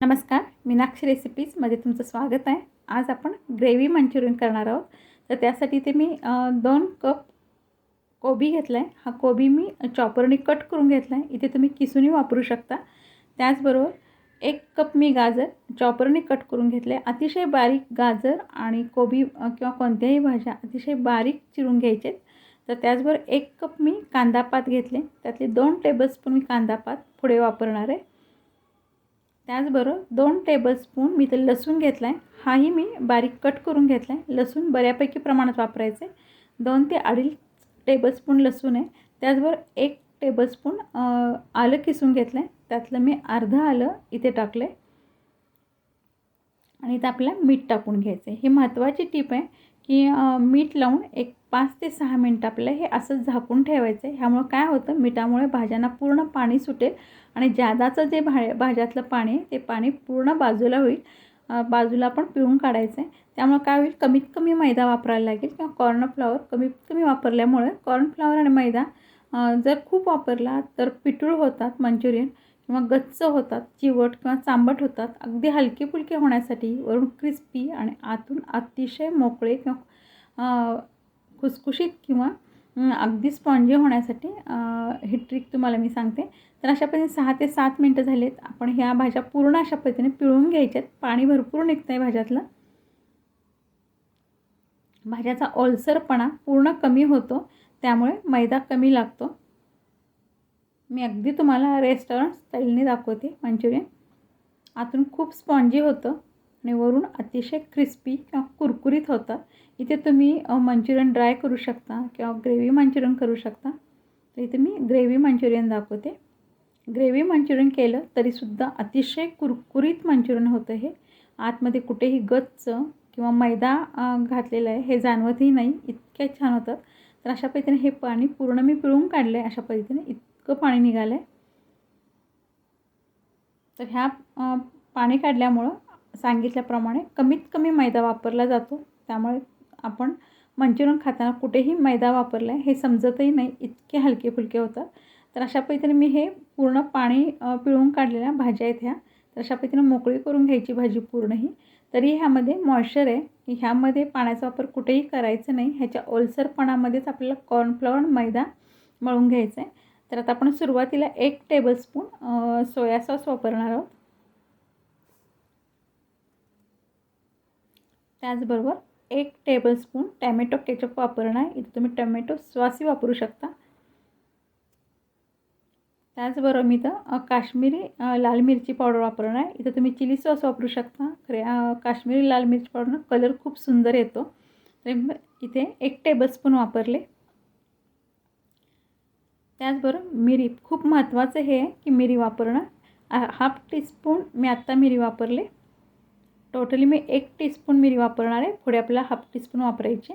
नमस्कार, मीनाक्षी रेसिपीजमध्ये तुमचं स्वागत आहे। आज आपण ग्रेव्ही मंचुरियन करणार आहोत। तर त्यासाठी इथे मी 2 कप कोबी घेतला आहे। हा कोबी मी चॉपरने कट करून घेतला आहे। इथे तुम्ही किसूनी वापरू शकता। त्याचबरोबर 1 कप मी गाजर चॉपरने कट करून घेतले। अतिशय बारीक गाजर आणि कोबी किंवा कोणत्याही भाज्या अतिशय बारीक चिरून घ्यायचे। तर त्याचबरोबर 1 कप मी कांदा पात घेतले। त्यातले 2 टेबलस्पून मी कांदा पात पुढे वापरणार आहे। त्याचबरोबर 2 टेबलस्पून मी ते लसूण घेतला आहे। हाही मी बारीक कट करून घेतला आहे। लसूण बऱ्यापैकी प्रमाणात वापरायचे। 2 ते 2.5 टेबलस्पून लसूण आहे। त्याचबरोबर 1 टेबलस्पून आलं किसून घेतलं आहे। त्यातलं मी अर्धं आलं इथे टाकलं आहे आणि इथं आपल्याला मीठ टाकून घ्यायचं आहे। ही महत्त्वाची टीप आहे की मीठ लावून एक 5 ते 6 मिनिटं आपल्याला हे असं झाकून ठेवायचं आहे। ह्यामुळे काय होतं, मिठामुळे भाज्यांना पूर्ण पाणी सुटेल आणि जादाचं जे भाज्यातलं पाणी आहे ते पाणी पूर्ण बाजूला होईल। बाजूला पण पिळून काढायचं आहे। त्यामुळे काय होईल, कमीत कमी मैदा वापरायला लागेल किंवा कॉर्नफ्लॉवर कमीत कमी वापरल्यामुळे कॉर्नफ्लॉवर आणि मैदा जर खूप वापरला तर पिठूळ होतात मंचुरियन किंवा गच्च होतात, चिवट किंवा चांबट होतात। अगदी हलके फुलके होण्यासाठी वरून क्रिस्पी आणि आतून अतिशय मोकळे किंवा खुसखुशीत किंवा अगदी स्पॉन्जी होण्यासाठी ही ट्रिक तुम्हाला मी सांगते। तर अशा पद्धतीने 6 ते 7 मिनिटं झालेत। आपण ह्या भाज्या पूर्ण अशा पद्धतीने पिळून घ्यायच्यात। पाणी भरपूर निघतं आहे भाज्यातलं। भाज्याचा ओलसरपणा पूर्ण कमी होतो, त्यामुळे मैदा कमी लागतो। मी अगदी तुम्हाला रेस्टॉरंट स्टाईलने दाखवते मंचुरियन। आतून खूप स्पॉन्जी होतं आणि वरून अतिशय क्रिस्पी किंवा कुरकुरीत होतं। इथे तुम्ही मंचुरियन ड्राय करू शकता किंवा ग्रेव्ही मंचुरियन करू शकता। तर इथे मी ग्रेव्ही मंचुरियन दाखवते। ग्रेव्ही मंचुरियन केलं तरीसुद्धा अतिशय कुरकुरीत मंचुरियन होतं हे। आतमध्ये कुठेही गच्च किंवा मैदा घातलेला आहे हे जाणवतही नाही, इतके छान होतात। तर अशा पद्धतीने हे पाणी पूर्ण मी पिळून काढलं आहे। अशा पद्धतीने इतकं पाणी निघालं आहे। तर ह्या पाणी काढल्यामुळं सांगितल्याप्रमाणे कमीत कमी मैदा वापरला जातो। त्यामुळे आपण मंचुरियन खाताना कुठेही मैदा वापरला आहे हे समजतही नाही, इतके हलके फुलके होतात। तर अशा पद्धतीने मी हे पूर्ण पाणी पिळून काढलेल्या भाज्या आहेत ह्या। तर अशा पद्धतीने मोकळी करून घ्यायची भाजी पूर्ण ही। तरी ह्यामध्ये मॉइश्चर आहे की ह्यामध्ये पाण्याचा वापर कुठेही करायचा नाही। ह्याच्या ओलसरपणामध्येच आपल्याला कॉर्नफ्लॉवर मैदा मळून घ्यायचा आहे। तर आता आपण सुरुवातीला 1 टेबलस्पून सोया सॉस वापरणार आहोत। त्याचबरोबर 1 टेबलस्पून टॅमॅटो केचप वापरणार आहे। इथे तुम्ही टोमॅटो सॉसही वापरू शकता। त्याचबरोबर मी इथं काश्मीरी लाल मिरची पावडर वापरणार आहे। इथं तुम्ही चिली सॉस वापरू शकता। काश्मीरी लाल मिरची पावडरनं कलर खूप सुंदर येतो। तर इथे 1 टेबलस्पून वापरले। त्याचबरोबर मिरी खूप महत्त्वाचं हे आहे की मिरी वापरणं। हाफ टीस्पून मी आत्ता मिरी वापरले। टोटली मी 1 टीस्पून मिरी वापरणार आहे। पुढे आपल्याला हाफ टीस्पून वापरायचे।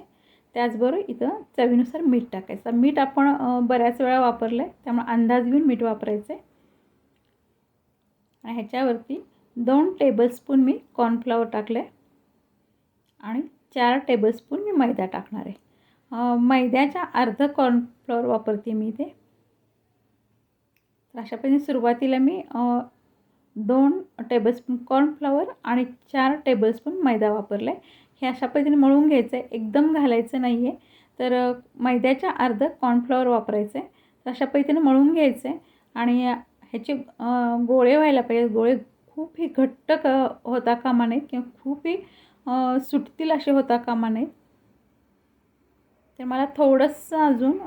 त्याचबरोबर इथं चवीनुसार मीठ टाकायचं। मीठ आपण बऱ्याच वेळा वापरलं आहे, त्यामुळे अंदाज घेऊन मीठ वापरायचं आहे। आणि ह्याच्यावरती 2 टेबलस्पून मी कॉर्नफ्लॉवर टाकलं आहे आणि 4 टेबलस्पून मी मैदा टाकणार आहे। मैद्याच्या अर्ध कॉर्नफ्लॉवर वापरते मी इथे। तर अशा पद्धतीने सुरुवातीला मी 2 टेबलस्पून कॉर्नफ्लॉवर आणि 4 टेबलस्पून मैदा वापरला आहे। हे अशा पद्धतीने मळून घ्यायचं आहे, एकदम घालायचं नाही आहे। तर मैद्याच्या अर्ध कॉर्नफ्लॉवर वापरायचं आहे। तर अशा पद्धतीने मळून घ्यायचं आहे आणि ह्याचे गोळे व्हायला पाहिजे। गोळे खूपही घट्ट होता कामा नयेत किंवा खूपही सुटतील असे होता कामा नयेत। तर मला थोडंसं अजून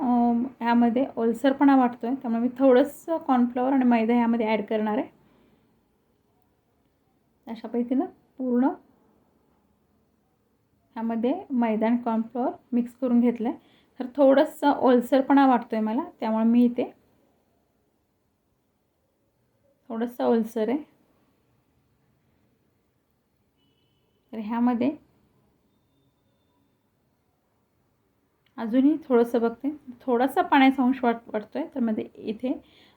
ह्यामध्ये ओलसरपणा वाटतो आहे, त्यामुळे मी थोडंसं कॉर्नफ्लॉवर आणि मैदा ह्यामध्ये ॲड करणार आहे। अशा पद्धतीनं पूर्ण ह्यामध्ये मैदा आणि कॉर्नफ्लॉवर मिक्स करून घेतलं आहे। तर थोडंसं ओलसरपणा वाटतो आहे मला, त्यामुळे मी इथे थोडंसं ओलसर आहे। तर ह्यामध्ये अजूनही थोडंसं बघते, थोडासा पाण्याचा अंश वाटतो आहे। तर मध्ये इथे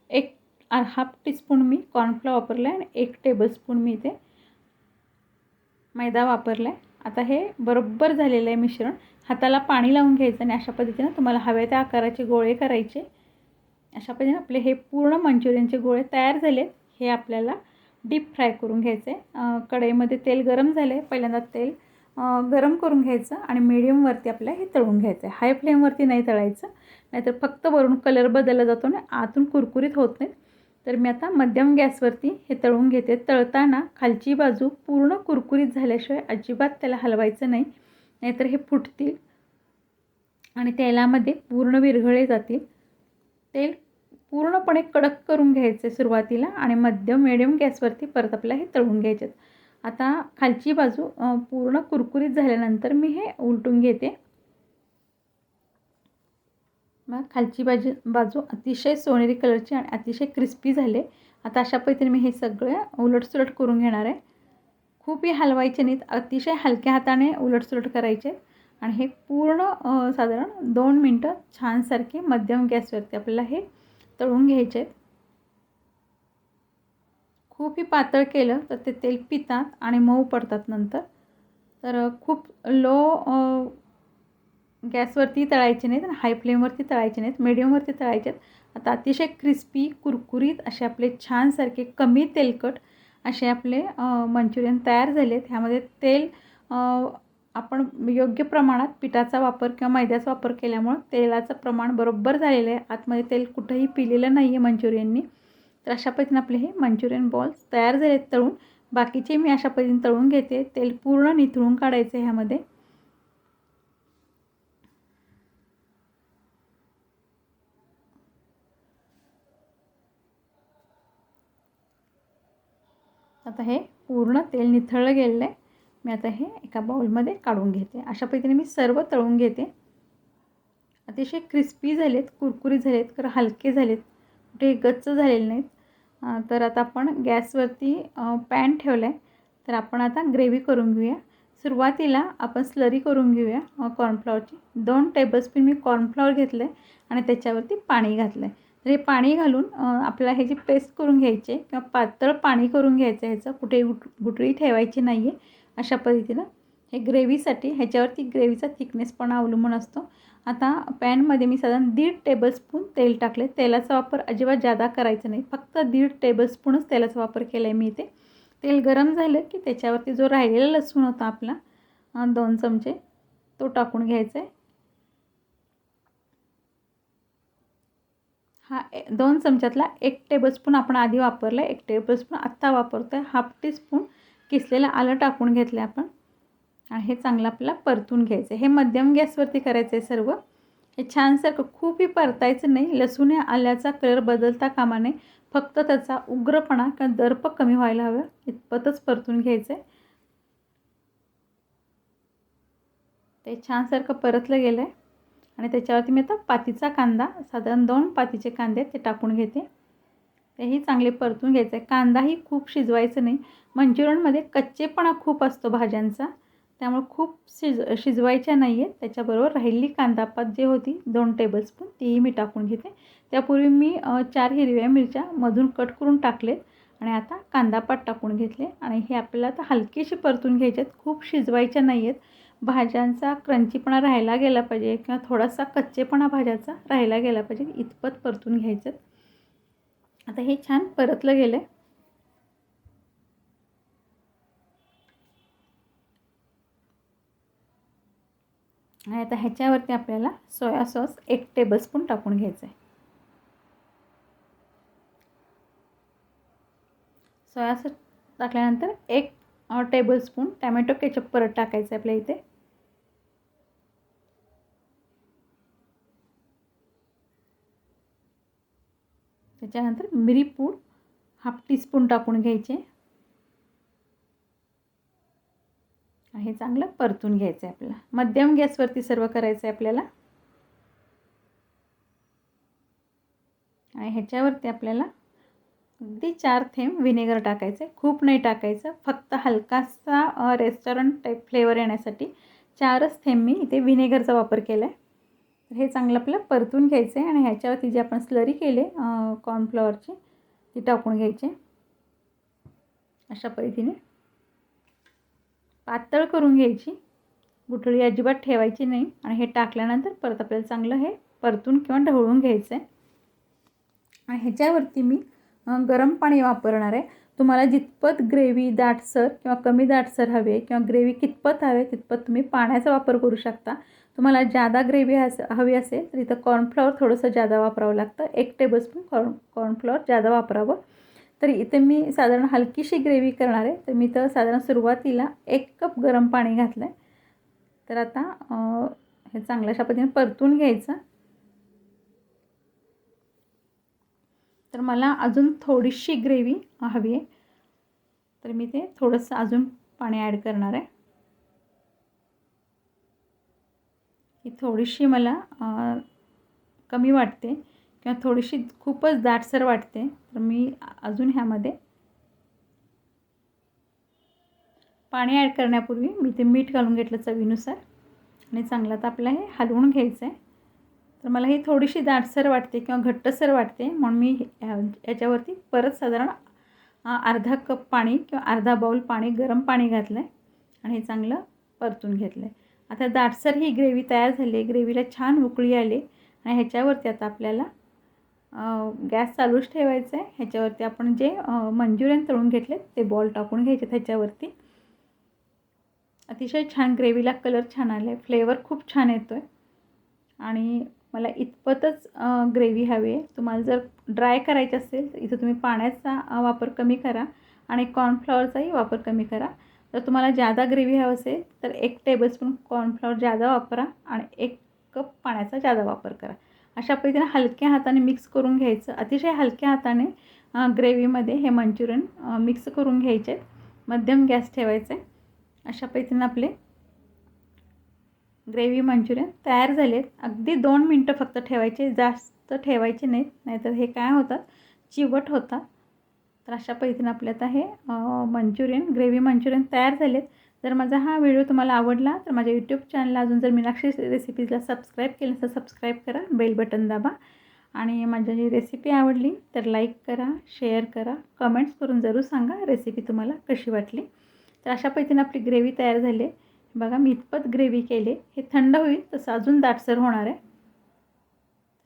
1 हाफ टीस्पून मी कॉर्नफ्लॉवर वापरलं आहे आणि 1 टेबलस्पून मी इथे मैदा वापरला आहे। आता हे बरोबर झालेलं आहे मिश्रण। हाताला पाणी लावून घ्यायचं आणि अशा पद्धतीने तुम्हाला हव्या त्या आकाराचे गोळे करायचे। अशा पद्धतीने आपले हे पूर्ण मंचुरियनचे गोळे तयार झाले। हे आपल्याला डीप फ्राय करून घ्यायचं आहे. कढईमध्ये तेल गरम झाले, पहिल्यांदा तेल गरम करून घ्यायचं आणि मीडियमवरती आपल्याला हे तळून घ्यायचं आहे. हाय फ्लेमवरती नाही तळायचं, नाहीतर फक्त वरून कलर बदलला जातो आणि आतून कुरकुरीत होत नाहीत. तर मी आता मध्यम गॅसवरती हे तळून घेते. तळताना खालची बाजू पूर्ण कुरकुरीत झाल्याशिवाय अजिबात त्याला हलवायचं नाही, नाहीतर हे फुटतील आणि तेलामध्ये पूर्ण विरघळले जातील. तेल पूर्णपणे कडक करून घ्यायचे सुरुवातीला आणि मिडियम गॅसवरती परत आपल्याला हे तळून घ्यायचे. आता खालची बाजू पूर्ण कुरकुरीत झाल्यानंतर मी हे उलटून घेते. मग खालची बाजू अतिशय सोनेरी कलरची आणि अतिशय क्रिस्पी झाले. आता अशा पद्धतीने मी हे सगळे उलटसुलट करून घेणार आहे. खूपही हलवायचे नाहीत, अतिशय हलक्या हाताने उलटसुलट करायचे आणि हे पूर्ण साधारण 2 मिनटं छानसारखे मध्यम गॅसवरती आपल्याला हे तळून घ्यायचे. खूपही पातळ केलं तर ते तेल पितात आणि मऊ पडतात नंतर. तर खूप लो गॅसवरती तळायचे नाहीत आणि हाय फ्लेमवरती तळायचे नाहीत, मीडियमवरती तळायचे आहेत. आता अतिशय क्रिस्पी कुरकुरीत असे आपले छानसारखे कमी तेलकट असे आपले मंचुरियन तयार झाले आहेत. ह्यामध्ये तेल आपण योग्य प्रमाणात पिठाचा वापर किंवा मैद्याचा वापर केल्यामुळं तेलाचं प्रमाण बरोबर झालेलं आहे. आतमध्ये तेल कुठंही पिलेलं नाही आहे मंचुरियननी. तर अशा पद्धतीने आपले हे मंचुरियन बॉल्स तयार झाले आहेत तळून. बाकीचे मी अशा पद्धतीने तळून घेते. तेल पूर्ण निथळून काढायचं आहे ह्यामध्ये. आता हे पूर्ण तेल निथळलं गेलेलं आहे. मी आता हे एका बाउलमध्ये काढून घेते. अशा पद्धतीने मी सर्व तळून घेते. अतिशय क्रिस्पी झालेत, कुरकुरीत झालेत, तर हलके झालेत, कुठे गच्च झालेले नाहीत. तर आता आपण गॅसवरती पॅन ठेवला आहे. तर आपण आता ग्रेव्ही करून घेऊया. सुरुवातीला आपण स्लरी करून घेऊया कॉर्नफ्लॉवरची. 2 टेबलस्पून मी कॉर्नफ्लॉवर घेतलं आहे आणि त्याच्यावरती पाणी घातलं आहे. तर हे पाणी घालून आपल्याला ह्याची पेस्ट करून घ्यायची आहे किंवा पातळ पाणी करून घ्यायचं आहे. ह्याचं कुठे गुठळी ठेवायची नाही आहे. अशा पद्धतीनं हे ग्रेव्हीसाठी ह्याच्यावरती ग्रेव्हीचा थिकनेस पण अवलंबून असतो. आता पॅनमध्ये मी साधारण 1.5 टेबलस्पून तेल टाकले. तेलाचा वापर अजिबात जादा करायचा नाही, फक्त 1.5 टेबलस्पूनच तेलाचा वापर केला आहे मी इथे. तेल गरम झालं की त्याच्यावरती जो राहिलेला लसूण होता आपला 2 चमचे तो टाकून घ्यायचा आहे. हा 2 चमच्यातला 1 टेबलस्पून आपण आधी वापरला आहे, 1 टेबलस्पून आत्ता वापरतो आहे. हाफ टीस्पून किसलेलं आलं टाकून घेतलं आहे आपण आणि हे चांगलं आपल्याला परतून घ्यायचं आहे. हे मध्यम गॅसवरती करायचं आहे सर्व. हे छानसारखं खूपही परतायचं नाही. लसूण आल्याचा कलर बदलता कामा नये, फक्त त्याचा उग्रपणा किंवा दर्प कमी व्हायला हवं इतपतच परतून घ्यायचं आहे. ते छानसारखं परतलं गेलं आहे आणि त्याच्यावरती मी आता पातीचा कांदा साधारण 2 पातीचे कांदे ते टाकून घेते. तेही चांगले परतून घ्यायचं आहे. कांदाही खूप शिजवायचं नाही. मंचुरियनमध्ये कच्चेपणा खूप असतो भाज्यांचा, त्यामुळे खूप शिजवायच्या नाही आहेत. त्याच्याबरोबर राहिलेली कांदापात जी होती 2 टेबलस्पून तीही मी टाकून घेते. त्यापूर्वी मी 4 हिरव्या मिरच्या मधून कट करून टाकलेत आणि आता कांदापात टाकून घेतले आणि हे आपल्याला आता हलकीशी परतून घ्यायचे आहेत. खूप शिजवायच्या नाही आहेत. भाज्यांचा क्रंचीपणा राहायला गेला पाहिजे किंवा थोडासा कच्चेपणा भाज्याचा राहायला गेला पाहिजे इतपत परतून घ्यायचं. आता हे छान परतलं गेलं आहे. आणि आता ह्याच्यावरती आपल्याला सोया सॉस 1 टेबलस्पून टाकून घ्यायचं आहे. सोया सॉस टाकल्यानंतर 1 टेबलस्पून टॅमॅटो केचप परत टाकायचं आहे आपल्या इथे. त्याच्यानंतर मिरीपूड हाफ टीस्पून टाकून घ्यायचे आणि हे चांगलं परतून घ्यायचं आहे आपल्याला. मध्यम गॅसवरती सर्व करायचं आहे आपल्याला. आणि ह्याच्यावरती आपल्याला अगदी 4 थेंब व्हिनेगर टाकायचं आहे, खूप नाही टाकायचं, फक्त हलकासा रेस्टॉरंट टाईप फ्लेवर येण्यासाठी 4च थेंब मी इथे व्हिनेगरचा वापर केला आहे. हे चांगलं आपल्याला परतून घ्यायचं आहे आणि ह्याच्यावरती जी आपण स्लरी केले कॉर्नफ्लॉवरची ती टाकून घ्यायची. अशा पद्धतीने पातळ करून घ्यायची, गुठळी अजिबात ठेवायची नाही आणि हे टाकल्यानंतर परत आपल्याला चांगलं हे परतून किंवा ढवळून घ्यायचं आहे. आणि ह्याच्यावरती मी गरम पाणी वापरणार आहे. तुम्हाला जितपत ग्रेव्ही दाटसर किंवा कमी दाटसर हवे किंवा ग्रेव्ही कितपत हवे तितपत तुम्ही पाण्याचा वापर करू शकता. तुम्हाला जादा ग्रेव्ही हवी असेल तर इथं कॉर्नफ्लॉवर थोडंसं जादा वापरावं लागतं. 1 टेबलस्पून कॉर्नफ्लॉवर जादा वापरावं. तर इथे मी साधारण हलकीशी ग्रेव्ही करणार आहे. तर मी तर साधारण सुरुवातीला 1 कप गरम पाणी घातलं आहे. तर आता हे चांगल्या अशा पद्धतीने परतून घ्यायचं. तर मला अजून थोडीशी ग्रेव्ही हवी आहे. तर मी ते थोडंसं अजून पाणी ॲड करणार आहे. ही थोडीशी मला कमी वाटते किंवा थोडीशी खूपच दाटसर वाटते. तर मी अजून ह्यामध्ये पाणी ॲड करण्यापूर्वी मी ते मीठ घालून घेतलं चवीनुसार आणि चांगलं तर आपलं हे हलवून घ्यायचं आहे. तर मला ही थोडीशी दाटसर वाटते किंवा घट्टसर वाटते म्हणून मी याच्यावरती परत साधारण अर्धा कप पाणी किंवा अर्धा बाउल पाणी गरम पाणी घातलं आहे आणि हे चांगलं परतून घेतलं आहे. आता दाटसर ही ग्रेव्ही तयार झाली आहे. ग्रेव्हीला छान उकळी आली आणि ह्याच्यावरती आता आपल्याला गॅस चालूच ठेवायचं आहे. ह्याच्यावरती आपण जे मंचुरियन तळून घेतले ते बॉल टाकून घ्यायचे त्याच्यावरती. अतिशय छान ग्रेव्हीला कलर छान आला आहे. फ्लेवर खूप छान येतो आहे आणि मला इतपतच ग्रेव्ही हवी आहे. तुम्हाला जर ड्राय करायची असेल तर इथं तुम्ही पाण्याचा वापर कमी करा आणि कॉर्नफ्लॉवरचाही वापर कमी करा. जर तुम्हाला जादा ग्रेव्ही हवं असेल तर 1 टेबलस्पून कॉर्नफ्लॉवर जादा वापरा आणि 1 कप पाण्याचा जादा वापर करा. अशा पद्धतीने हलक्या हाताने मिक्स करून घ्यायचं. अतिशय हलक्या हाताने ग्रेव्हीमध्ये हे मंचुरियन मिक्स करून घ्यायचे. मध्यम गॅस ठेवायचा आहे. अशा पद्धतीने आपले ग्रेव्ही मंचुरियन तयार झालेत. अगदी 2 मिनटं फक्त ठेवायचे, जास्त ठेवायचे नाहीत, नाहीतर हे काय होतात चिवट होतात. तर अशा पद्धतीने आपले आता हे ग्रेव्ही मंचुरियन तयार झालेत. जर माझा हा व्हिडिओ तुम्हाला आवडला तर माझ्या यूट्यूब चॅनलला अजून जर मीनाक्षी रेसिपीजला सबस्क्राईब केलं तर सबस्क्राईब करा, बेल बटन दाबा आणि माझी जी रेसिपी आवडली तर लाईक करा, शेअर करा, कमेंट्स करून जरूर सांगा रेसिपी तुम्हाला कशी वाटली. तर अशा पद्धतीने आपली ग्रेव्ही तयार झाली आहे. बघा मी इतपत ग्रेव्ही केले. हे थंड होईल तसं अजून दाटसर होणार आहे.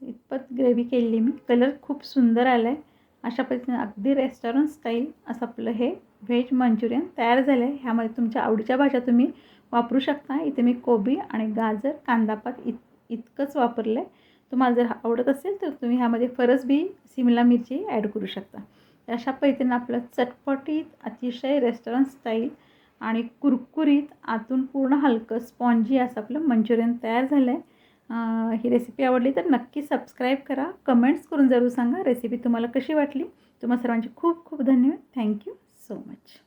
इतपत ग्रेव्ही केलेली मी. कलर खूप सुंदर आला आहे. अशा पद्धतीने अगदी रेस्टॉरंट स्टाईल असं आपलं हे व्हेज मंचुरियन तयार झालं आहे. ह्यामध्ये तुमच्या आवडीच्या भाज्या तुम्ही वापरू शकता. इथे मी कोबी आणि गाजर, कांदापात इतकंच वापरलं आहे. तुम्हाला जर आवडत असेल तर तुम्ही ह्यामध्ये फरसबी, सिमला मिरची ॲड करू शकता. अशा पद्धतीनं आपलं चटपटीत अतिशय रेस्टॉरंट स्टाईल आणि कुरकुरीत आतून पूर्ण हलकं स्पॉन्जी असं आपलं मंचुरियन तयार झालं आहे. ही रेसिपी आवडली तर नक्की सबस्क्राईब करा, कमेंट्स करून जरूर सांगा रेसिपी तुम्हाला कशी वाटली. तुम्हा सर्वांचे खूप खूप धन्यवाद. Thank you so much.